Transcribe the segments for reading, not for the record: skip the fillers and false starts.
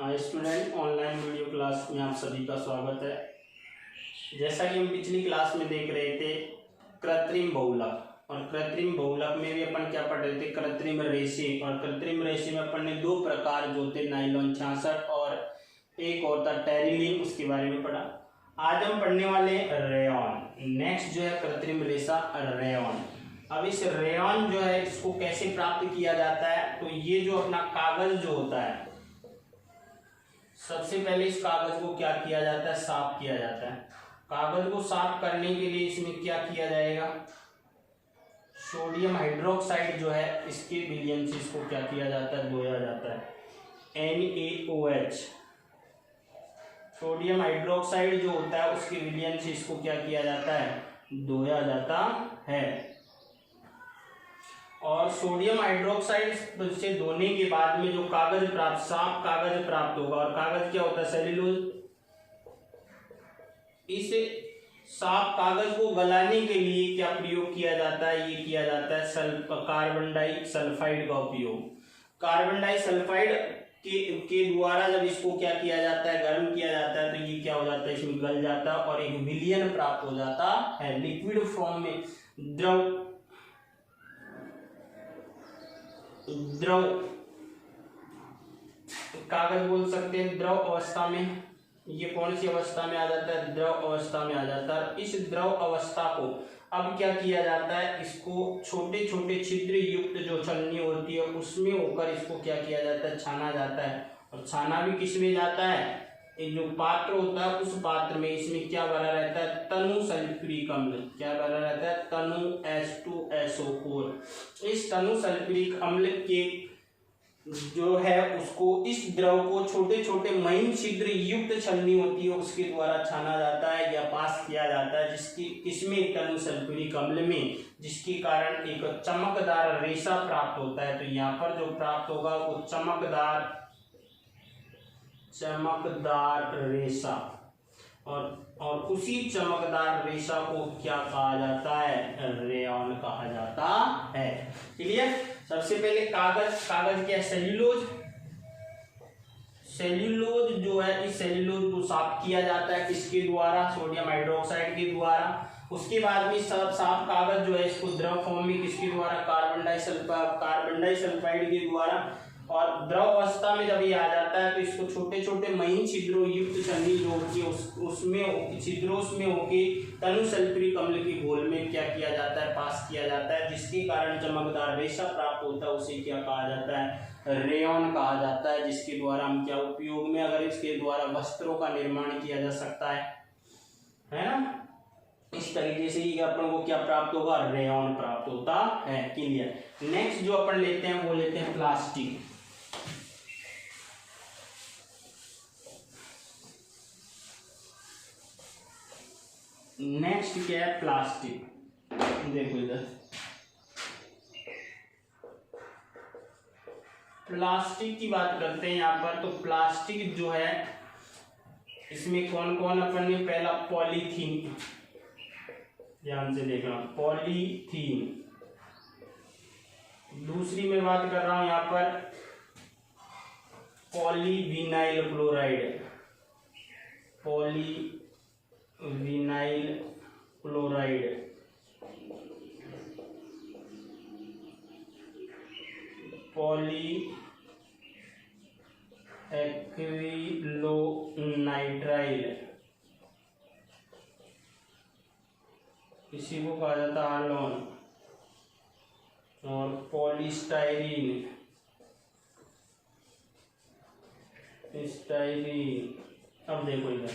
Student, online video class में आप सभी का स्वागत है। जैसा कि हम पिछली क्लास में देख रहे थे कृत्रिम बहुलक, और कृत्रिम बहुलक में भी अपन क्या पढ़ रहे थे, कृत्रिम रेशे। और कृत्रिम रेशे में अपन ने दो प्रकार जो थे, नाइलॉन 66 और एक और था टेरिलीन, उसके बारे में पढ़ा। आज हम पढ़ने वाले रेयॉन। नेक्स्ट जो है कृत्रिम रेशा रेयॉन। अब इस रेयॉन जो है इसको कैसे प्राप्त किया जाता है, तो ये जो अपना कागज जो होता है, सबसे पहले इस कागज को क्या किया जाता है, साफ किया जाता है। कागज को साफ करने के लिए इसमें क्या किया जाएगा, सोडियम हाइड्रोक्साइड जो है इसके विलयन से इसको क्या किया जाता है, धोया जाता है। NaOH, सोडियम हाइड्रोक्साइड जो होता है उसके विलयन से इसको क्या किया जाता है, धोया जाता है। और सोडियम हाइड्रोक्साइड से धोने के बाद में जो कागज प्राप्त, साफ कागज प्राप्त होगा। और कागज क्या होता है, सेल्यूलोज। इस साफ कागज को गलाने के लिए क्या प्रयोग किया जाता है, ये किया जाता है कार्बन डाइसल्फाइड का उपयोग। कार्बन डाइसल्फाइड के द्वारा जब इसको क्या किया जाता है, गर्म किया जाता है, तो ये क्या हो जाता है, इसमें गल जाता है और एक विलयन प्राप्त हो जाता है लिक्विड फॉर्म में, द्रव कागज बोल सकते हैं, द्रव अवस्था में। ये कौन सी अवस्था में आ जाता है, द्रव अवस्था में आ जाता है। इस द्रव अवस्था को अब क्या किया जाता है, इसको छोटे छोटे छिद्र युक्त जो छलनी होती है उसमें होकर इसको क्या किया जाता है, छाना जाता है। और छाना भी किस में जाता है, एक जो पात्र होता है उस पात्र में, इसमें क्या भरा रहता है, तनु सल्फ्यूरिक अम्ल। क्या भरा रहता है, तनु H2SO4। इस तनु सल्फ्यूरिक अम्ल के जो है उसको, इस द्रव को छोटे छोटे महीन छिद्र युक्त छलनी होती है उसके द्वारा छाना जाता है या पास किया जाता है, जिसकी इसमें तनु सल्फ्यूरिक अम्ल में, जिसके कारण एक चमकदार रेशा प्राप्त होता है। तो यहाँ पर जो प्राप्त होगा वो चमकदार रेशा, और उसी चमकदार रेशा को क्या कहा जाता है, रेयॉन कहा जाता है। क्लियर। सबसे पहले कागज क्या है, सेल्यूलोज जो है, इस सेल्यूलोज को साफ किया जाता है किसके द्वारा, सोडियम हाइड्रोक्साइड के द्वारा। उसके बाद में साफ कागज जो है इसको द्रव फॉर्म में किसके द्वारा, कार्बन डाइसल्फाइड के द्वारा। और द्रव अवस्था में जब ये आ जाता है तो इसको छोटे छोटे महीन छिद्रों युक्त छलनी जो होती है उसमें छिद्रों में होके तनु सल्फ्यूरिक अम्ल के घोल में क्या किया जाता है, पास किया जाता है, जिसके कारण चमकदार रेशा प्राप्त होता है। उसे क्या कहा जाता है, रेयॉन कहा जाता है। जिसके द्वारा हम क्या उपयोग में, अगर इसके द्वारा वस्त्रों का निर्माण किया जा सकता है ना। इस तरीके से ही अपन को क्या प्राप्त होगा, रेयॉन प्राप्त होता है। क्लियर। नेक्स्ट जो अपन लेते हैं वो लेते हैं प्लास्टिक। नेक्स्ट क्या है, प्लास्टिक। देखो इधर, प्लास्टिक की बात करते हैं यहाँ पर। तो प्लास्टिक जो है इसमें कौन कौन अपन ने, पहला पॉलीथीन, ध्यान से देखना, पॉलीथीन। दूसरी मैं बात कर रहा हूं यहाँ पर पॉलीविनाइल क्लोराइड, पॉलीएक्रिलोनाइट्राइल, इसी को कहा जाता है आर्गॉन। और पॉलीस्टाइरीन, अब देखो इधर,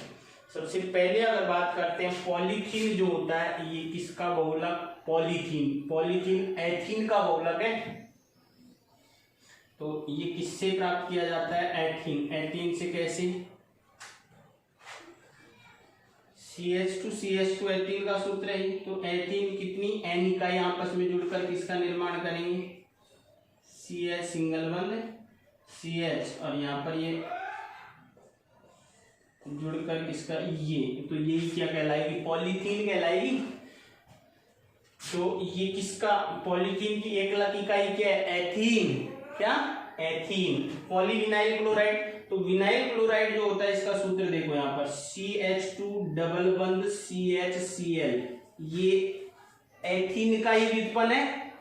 सबसे पहले अगर बात करते हैं पॉलीथीन जो होता है, ये किसका बहुलक, पॉलीथीन एथीन का बहुलक है। तो ये किससे प्राप्त किया जाता है, एथीन से। कैसे, CH2 एथीन का सूत्र है। तो एथीन कितनी एन इकाई आपस में जुड़कर किसका निर्माण करेंगे, CH सिंगल बंद CH, और यहाँ पर ये जुड़कर किसका, ये, तो यही क्या कहलाएगी, पॉलीथीन कहलाएगी। तो ये किसका, पॉलीथीन की एकलक इकाई क्या है, एथीन। क्या, एथीन। पॉलीविनाइल क्लोराइड, तो विनाइल क्लोराइड जो होता है इसका सूत्र देखो यहाँ पर CH2 डबल बंद CHCl, ये एथीन का ही व्युत्पन्न है।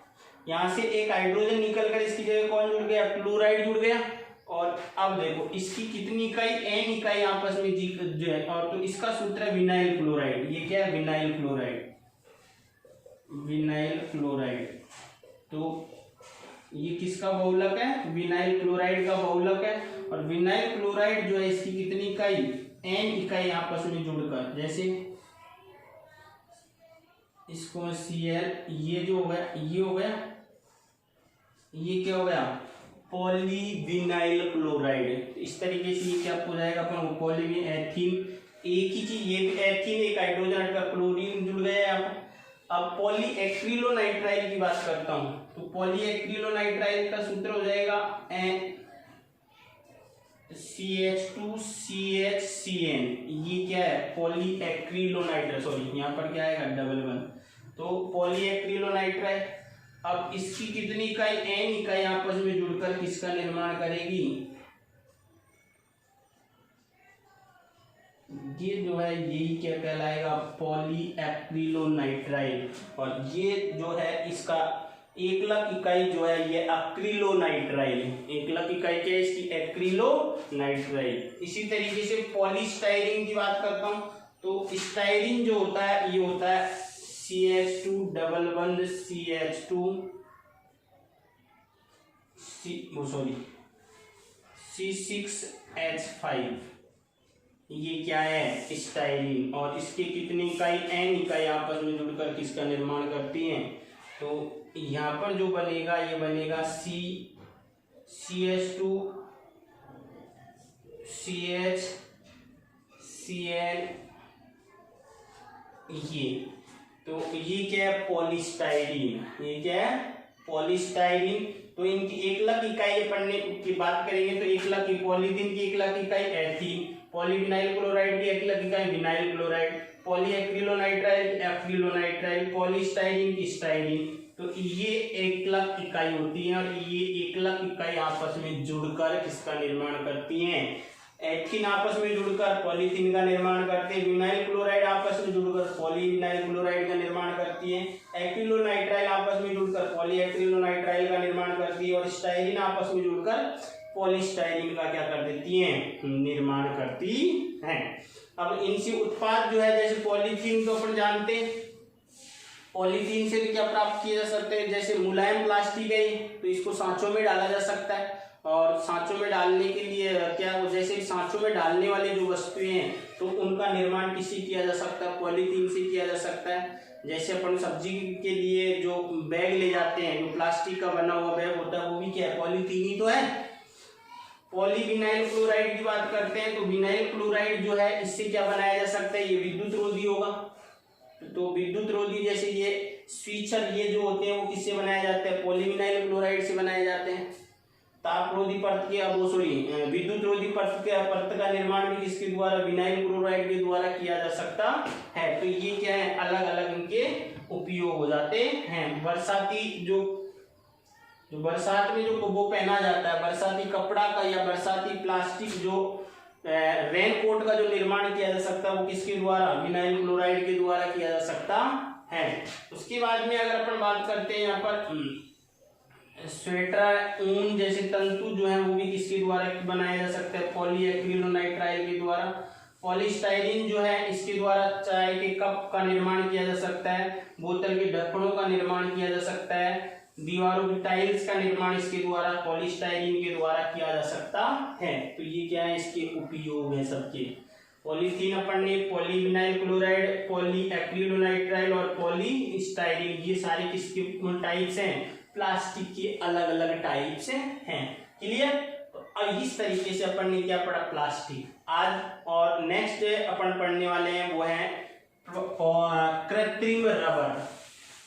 यहां से एक हाइड्रोजन निकल कर इसकी जगह कौन जुड़ गया, क्लोराइड जुड़ गया। और अब देखो इसकी कितनी इकाई, n इकाई आपस में जो है, और तो इसका सूत्र है विनाइल क्लोराइड। ये क्या है, विनाइल क्लोराइड, विनाइल क्लोराइड। तो ये किसका बहुलक है, विनाइल क्लोराइड का बहुलक है। और विनाइल क्लोराइड जो है इसकी कितनी इकाई, n इकाई आपस में जुड़कर, जैसे इसको Cl, ये जो हो गया, ये हो गया, ये क्या हो गया, पॉलीविनाइल क्लोराइड। इस तरीके से ये क्या हो जाएगा अपन, पॉलीविन एथीन, एक ही चीज, ये भी एथीन, एक हाइड्रोजन हटकर क्लोरीन जुड़ गया यहाँ पर। अब पॉलीएक्रिलोनाइट्राइल की बात करता हूं, तो पॉलीएक्रिलोनाइट्राइल का सूत्र हो जाएगा CH2CHCN, ये क्या है, पॉलीएक्रिलोनाइट्राइल, सॉरी यहाँ पर क्या आएगा, डबल वन, तो पॉलीएक्रिलोनाइट्राइल। अब इसकी कितनी इकाई, n इकाई आपस में जुड़कर किसका निर्माण करेगी, ये जो है यही क्या कहलाएगा, पॉलीएक्रिलोनाइट्राइल। और ये जो है इसका एकलक इकाई जो है ये एक्रिलोनाइट्राइल, एकलक इकाई क्या है इसकी, एक्रिलोनाइट्राइल। इसी तरीके से पॉलीस्टाइरीन की बात करता हूं, तो स्टाइरीन जो होता है ये होता है CH2 डबल बंद CH2 C6H5, ये क्या है, स्टाइरीन। और इसके कितनी इकाई, n इकाई आपस में जुड़कर किसका निर्माण करती हैं, तो यहाँ पर जो बनेगा ये बनेगा CH2 CHCl, ये तो ये क्या है, पॉलीस्टाइरीन, ये क्या है, पॉलीस्टाइरीन। तो इनकी एकलक इकाई पढ़ने की बात करेंगे तो एकलक, पॉलीथीन की एकलक इकाई एथीन, पॉलीविनाइल क्लोराइड की एकलक इकाई विनाइल क्लोराइड, पॉलीएक्रिलोनाइट्राइल एक्रिलोनाइट्राइल, पॉलीस्टाइरीन की स्टाइरीन। तो ये एकलक इकाई होती है और ये एकलक इकाई आपस में जुड़कर किसका निर्माण करती हैं, एथीन आपस में जुड़कर पॉलीथीन का निर्माण करते हैं, विनाइल क्लोराइड आपस में जुड़कर पॉलीविनाइल क्लोराइड का निर्माण करती है, एक्रिलोनाइट्राइल आपस में जुड़कर पॉलीएक्रिलोनाइट्राइल का निर्माण करती है, और स्टाइरीन आपस में जुड़कर पॉलीस्टाइरीन का क्या कर देती हैं, निर्माण करती हैं। अब इनसे उत्पाद जो है, जैसे पॉलीथीन तो अपन जानते हैं, पॉलीथीन से भी क्या प्राप्त किया जा सकता है, जैसे मुलायम प्लास्टिक है तो इसको सांचों में डाला जा सकता है। और सांचों में डालने के लिए क्या, जैसे सांचों में डालने वाली जो वस्तुएं हैं तो उनका निर्माण किससे किया जा सकता है, पॉलीथीन से किया जा सकता है। जैसे अपन सब्जी के लिए जो बैग ले जाते हैं, जो प्लास्टिक का बना हुआ बैग होता है, वो भी क्या है, पॉलीथीन ही तो है। पॉलीविनाइल क्लोराइड की बात करते हैं तो विनाइल क्लोराइड जो है इससे क्या बनाया जा सकता है, ये विद्युत रोधी होगा। तो विद्युत रोधी जैसे ये स्विचर, ये जो होते हैं वो किससे बनाए जाते हैं, पॉलीविनाइल क्लोराइड से बनाए जाते हैं। ताप रोधी परत के, अब विद्युत रोधी परत का निर्माण भी किसके द्वारा, विनाइल क्लोराइड के द्वारा किया जा सकता है। तो ये क्या है, अलग अलग इनके उपयोग हो जाते हैं। बरसाती जो बरसात में जो वो पहना जाता है, बरसाती कपड़ा का या बरसाती प्लास्टिक जो रेन कोट का जो निर्माण किया जा सकता है वो किसके द्वारा, विनाइल क्लोराइड के द्वारा किया जा सकता है। उसके बाद में अगर अपन बात करते हैं यहाँ पर स्वेटर, ऊन जैसे तंतु जो है वो भी किसके द्वारा बनाया जा सकता है, पॉलीएक्रिलोनाइट्राइल के द्वारा। पॉलीस्टाइरीन जो है इसके द्वारा चाय के कप का निर्माण किया जा सकता है, बोतल के ढक्कनों का निर्माण किया जा सकता है, दीवारों की टाइल्स का निर्माण इसके द्वारा पॉलीस्टाइरीन के द्वारा किया जा सकता है। तो ये क्या है, इसके उपयोग है सबके। पॉलीथीन अपन ने, पॉलीविनाइल क्लोराइड, पॉलीएक्रिलोनाइट्राइल और पॉलीस्टाइरीन, ये सारे किसके टाइप्स हैं, प्लास्टिक के अलग अलग टाइप्स हैं। क्लियर। तो अब इस तरीके से अपन ने क्या पढ़ा, प्लास्टिक आज। और नेक्स्ट अपन पढ़ने वाले हैं वो है कृत्रिम रबर।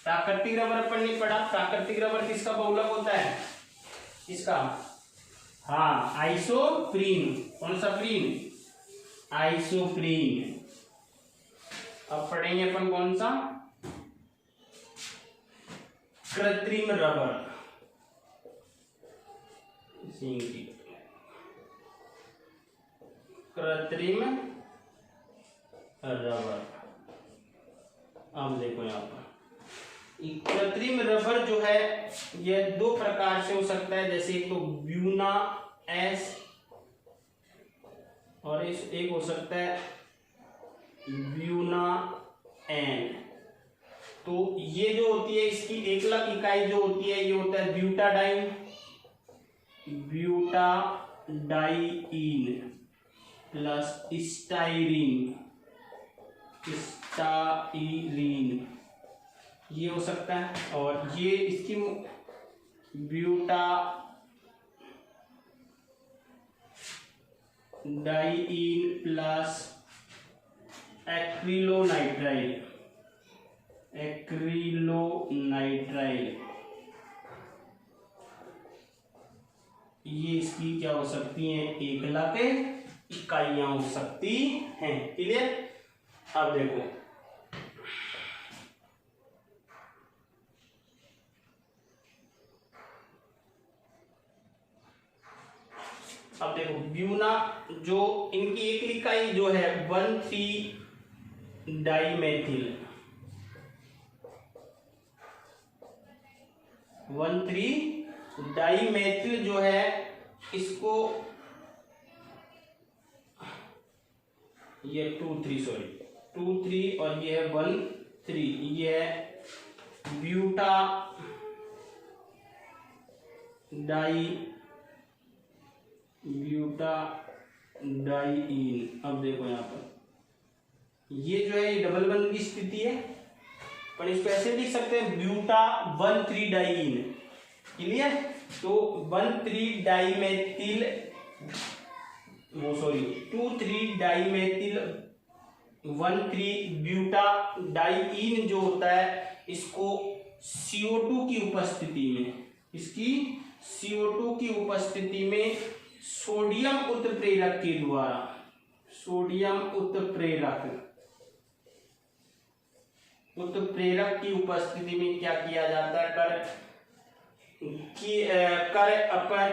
प्राकृतिक रबर अपन ने पढ़ा। प्राकृतिक रबर किसका बहुलक होता है, इसका, हाँ, आइसोप्रीन। कौन सा प्रीन, आइसोप्रीन। अब पढ़ेंगे अपन कौन सा, कृत्रिम रबर। कृत्रिम रबर। अब देखो यहाँ पर कृत्रिम रबर जो है ये दो प्रकार से हो सकता है, जैसे एक तो ब्यूना एस और एक हो सकता है ब्यूना एन। तो ये जो होती है इसकी एकलक इकाई जो होती है ये होता है butadiene, butadiene plus styrene, styrene ये हो सकता है। और ये इसकी ब्यूटाडाइन प्लस एक्रिलोनाइट्राइल, एक्रिलोनाइट्राइल ये इसकी क्या हो सकती हैं, एकलक इकाइयां हो सकती हैं। क्लियर। अब देखो ब्यूना जो इनकी एक इकाई जो है 1,3-डाइमेथिल, 1,3-डाइमेथिल जो है इसको ये 2,3 और ये है 1,3 ये है ब्यूटाडाइन। अब देखो यहाँ पर ये जो है ये डबल बंध की स्थिति है, पर इसको ऐसे लिख सकते हैं ब्यूटा 1,3-डाइन। क्लियर। तो 1,3-डाइमेथिल 2,3-डाइमेथिल 1,3-ब्यूटाडाइन जो होता है इसको CO2 की उपस्थिति में, इसकी CO2 की उपस्थिति में सोडियम उत्प्रेरक के द्वारा, सोडियम उत्प्रेरक की उपस्थिति में क्या किया जाता है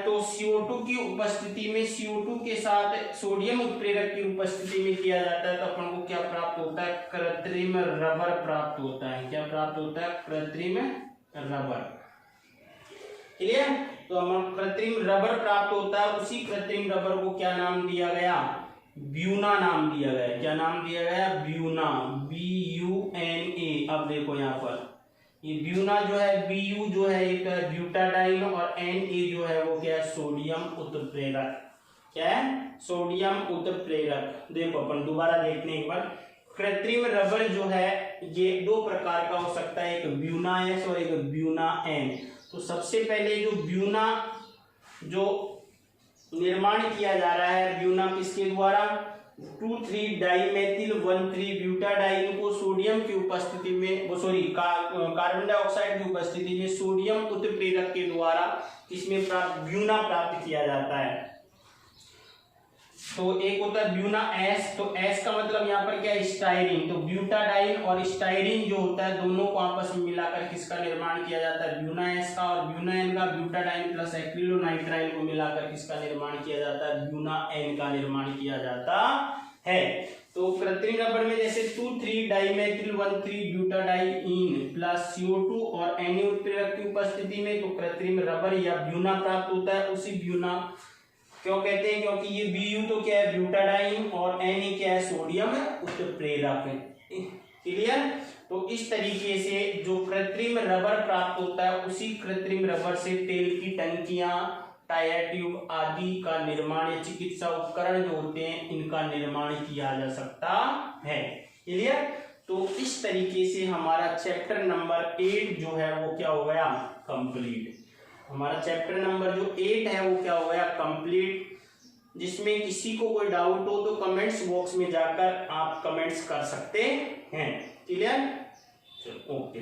तो CO2 की उपस्थिति में CO2 के साथ सोडियम उत्प्रेरक की उपस्थिति में किया जाता है तो अपन को क्या प्राप्त होता है, कृत्रिम रबर प्राप्त होता है। क्या प्राप्त होता है, कृत्रिम रबर। क्लियर। तो हम कृत्रिम रबर प्राप्त होता है, उसी कृत्रिम रबर को क्या नाम दिया गया, ब्यूना नाम दिया गया। क्या नाम दिया गया, ब्यूना, BUNA। अब देखो यहाँ पर ये ब्यूना जो है, BU जो है एक ब्यूटाडाइन और NA जो है वो क्या है, सोडियम उत्प्रेरक। क्या है, सोडियम उत्प्रेरक। देखो अपन दोबारा देखने एक बार, कृत्रिम रबर जो है ये दो प्रकार का हो सकता है, एक ब्यूना एस और एक ब्यूना एन। तो सबसे पहले जो ब्यूना जो निर्माण किया जा रहा है, ब्यूना किसके द्वारा, 2,3-डाइमेथिल 1,3-ब्यूटाडाइन को सोडियम की उपस्थिति में कार्बन डाइऑक्साइड की उपस्थिति में सोडियम उत्प्रेरक के द्वारा इसमें ब्यूना प्राप्त किया जाता है। तो एक होता है ब्यूना एस, तो एस का मतलब यहाँ पर क्या है, स्टाइरीन। तो ब्यूटाडाइन और स्टाइरीन जो होता है दोनों को आपस में मिलाकर किसका निर्माण किया जाता है, ब्यूना एस का। और ब्यूना एन का ब्यूटाडाइन प्लस एक्रिलोनाइट्राइल को मिलाकर किसका निर्माण किया जाता है, ब्यूना एन का निर्माण किया जाता है। तो कृत्रिम रबर में जैसे 2,3-डाइमेथिल 1,3-ब्यूटाडाइन प्लस CO2 और Na उत्प्रेरक की उपस्थिति में तो कृत्रिम रबर या ब्यूना प्राप्त होता है। उसी ब्यूना क्यों कहते हैं, क्योंकि ये BU तो क्या है, ब्यूटाडाइन और Na क्या है, सोडियम उत्प्रेरक है। क्लियर। तो इस तरीके से जो कृत्रिम रबर प्राप्त होता है, उसी कृत्रिम रबर से तेल की टंकियां, टायर ट्यूब आदि का निर्माण या चिकित्सा उपकरण जो होते हैं इनका निर्माण किया जा सकता है। क्लियर। तो इस तरीके से हमारा चैप्टर नंबर 8 जो है वो क्या हो गया, कंप्लीट। हमारा चैप्टर नंबर जो 8 है वो क्या हो गया, कंप्लीट। जिसमें किसी को कोई डाउट हो तो कमेंट्स बॉक्स में जाकर आप कमेंट्स कर सकते हैं। क्लियर। चलो ओके।